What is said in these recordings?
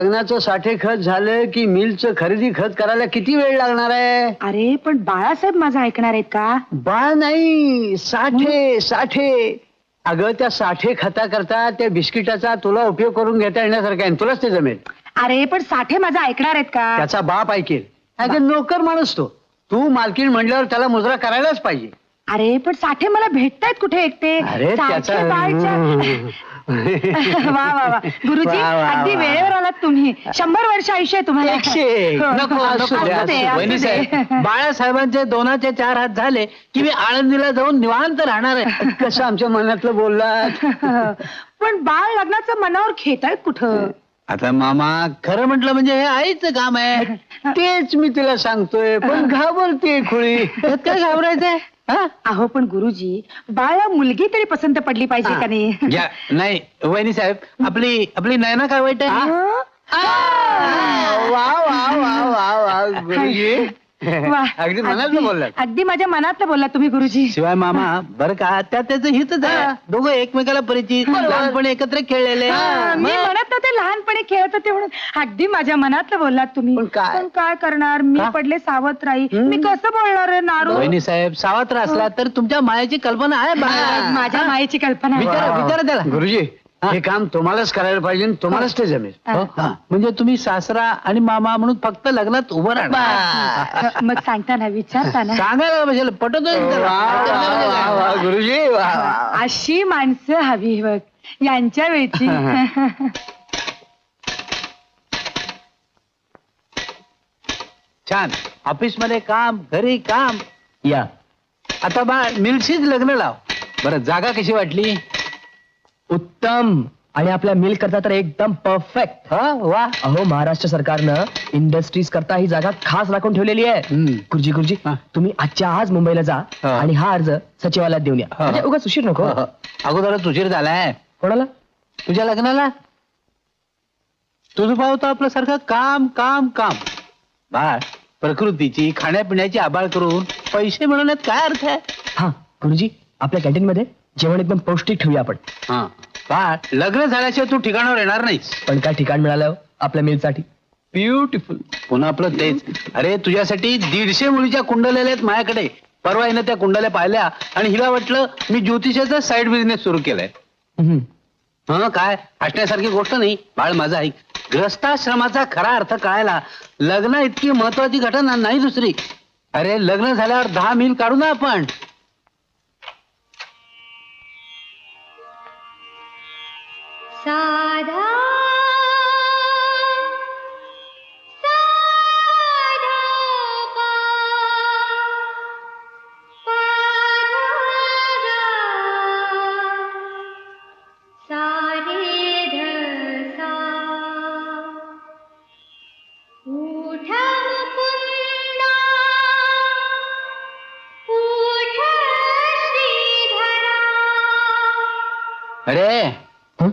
लग्नाचं साठे खत झालं की मिलचं खरेदी खत करायला किती वेळ लागणार आहे? अरे पण बाळासाहेब माझं ऐकणार आहेत का? बाळ नाही, साठे साठे. अगं त्या साठे खता करता त्या बिस्किटाचा तुला उपयोग करून घेता येण्यासारखा आहे, तुलाच ते जमेल. अरे पण साठे माझं ऐकणार आहेत का? त्याचा बाप ऐकेल. अगं नोकर माणूस तो, तू मालकीण म्हणल्यावर त्याला मुजरा करायलाच पाहिजे. अरे पण साठे मला भेटतायत कुठे एकटे? अरे साठे त्याचा बाळच्या- वा वा वा गुरुजी, वा, वा, अगदी वा. वेळेवर आलात तुम्ही. 100 वर्ष आयुष्य आहे तुम्हाला. 100. हो. नको, असू असू दे, दे, असू असू दे. दे. वहिनीसाहेब, बाळासाहेबांचे 2चे 4 हात झाले की मी आळंदीला जाऊन निवांत राहणार आहे. कसं आमच्या मनातलं बोललात. पण बाळ लग्नाचं मनावर घेतायत कुठं? आता मामा खरं म्हटलं म्हणजे हे आईचं काम आहे. तेच मी तिला सांगतोय, पण घाबरते खुळी. त्यात काय घाबरायचंय? हा? अहो पण गुरुजी, बाळा मुलगी तरी पसंत पडली पाहिजे का नाही? या, नाही वहिनी साहेब, आपली आपली नयना काय वाईट आहे? वा वा वा वा वा गुरुजी. वा. अगदी मनातलं बोललात. अगदी माझ्या मनातलं बोलला तुम्ही गुरुजी. शिवाय मामा बरं का, त्याचं हितच आहे. दोघं एकमेकाला परिचित, लहानपणी एकत्र खेळलेले. मी म्हणत नव्हते लहानपणी खेळत होते म्हणून. अगदी माझ्या मनातलं बोललात तुम्ही. पण काय? करणार, मी पडले सावत्र राही. मी कसं बोलणार आहे नारू? वहिनी साहेब, सावत्र असला तर तुमच्या मायाची कल्पना आहे बाळा. माझ्या मायेची कल्पना आहे. विचारा त्याला. गुरुजी, हे काम तुम्हालाच करायला पाहिजे आणि तुम्हालाच ते जमेल. हो? म्हणजे तुम्ही सासरा आणि मामा म्हणून फक्त लग्नात उभं राहणार. मग सांगताना विचारताना सांगायला म्हणजे पटतोय वा वा वा गुरुजी, वा वा. अशी माणसं हवी बघ यांच्या वेळची. छान. ऑफिस मध्ये काम, घरी काम. या आता बाळ मिलशीच लग्न लाव. बरं, जागा कशी वाटली? उत्तम. आणि आपल्या मिल करता तर एकदम परफेक्ट. हा वा. अहो महाराष्ट्र सरकारनं इंडस्ट्रीज करता ही जागा खास राखून ठेवलेली आहे. गुरुजी गुरुजी, हा. तुम्ही आजच्या आज मुंबईला जा हा. आणि हा अर्ज सचिवालयात देऊन या. हा. म्हणजे उगाच उशीर नको. अगोदरच उशीर झालाय. कोणाला? तुझ्या लग्नाला तुझं पाहतो आपल्यासारखं काम काम काम. बाळ, प्रकृतीची खाण्यापिण्याची आबाळ करून पैसे मिळवण्यात काय अर्थ आहे? हा गुरुजी, आपल्या कॅन्टीन मध्ये जेवण एकदम पौष्टिक ठेवूया आपण. हा बाळ, लग्न झाल्याशिवाय तू ठिकाणावर येणार नाहीस. पण काय ठिकाण मिळालं हो आपल्या मिलसाठी? ब्युटिफुल. पुन्हा आपलं तेच. अरे तुझ्यासाठी 150 मुलीच्या कुंडलेल्या आहेत माझ्याकडे. परवा हिनं त्या कुंडल्या पाहिल्या आणि हिला वाटलं मी ज्योतिषाचा साईड बिझनेस सुरू केलाय. हम्म. हा काय हसण्यासारखी गोष्ट नाही. बाळ माझा ऐक, गृहस्थाश्रमाचा खरा अर्थ कळायला लग्न इतकी महत्वाची घटना नाही दुसरी. अरे लग्न झाल्यावर 10 मिल काढू ना आपण. साधा अरे हं?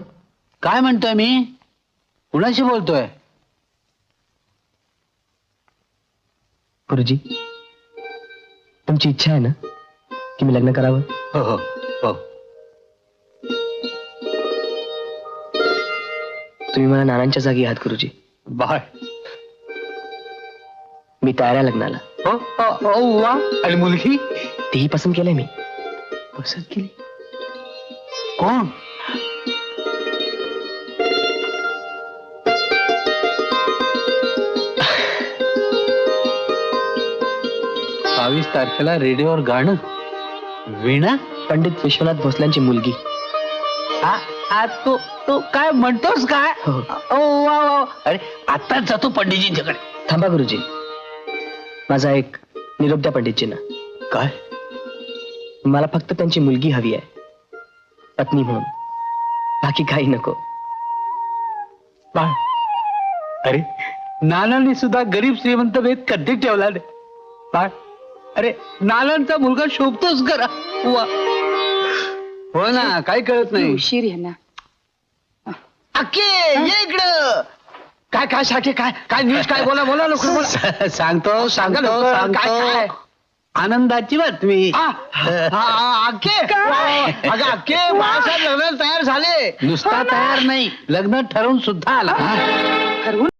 काय म्हणतोय मी? कुणाशी बोलतोय? गुरुजी, तुमची इच्छा आहे ना की मी लग्न करावं? हो हो हो. तुम्ही मला नानांच्या जागी आहात गुरुजी. बाळ, मी तयार आहे लग्नाला. हो हो हो वा. आणि मुलगी तीही पसंत केलंय मी. पसंत केली? कोण? बावीस तारखेला रेडिओवर गाणं, वीणा. पंडित विश्वनाथ भोसल्यांची मुलगी. तू तू काय म्हणतोस काय? हो. ओ वा वा. अरे आताच जातो पंडितजींच्याकडे. थांबा गुरुजी, माझा एक निरोप द्या पंडितजींना. काय? मला फक्त त्यांची मुलगी हवी आहे, पत्नी म्हणून. बाकी काही नको. बाळ, अरे नानांनी सुद्धा गरीब श्रीमंत भेद कधी ठेवला नाही. बाळ, अरे नानांचा मुलगा शोभतोच करा. वा. हो ना, काही कळत नाही. उशीर यांना. अक्के ये इकडं. काय काय साठे, काय काय न्यूज, काय बोला बोला लवकर बोला. सांगतो सांगा सांगतो लवकर. काय, काय? सांगतो. आनंदाची बातमी. अक्के अगं अक्के, बाळासाहेब लग्नाला तयार झाले. नुसता तयार नाही, लग्न ठरवून सुद्धा आला. ठरवून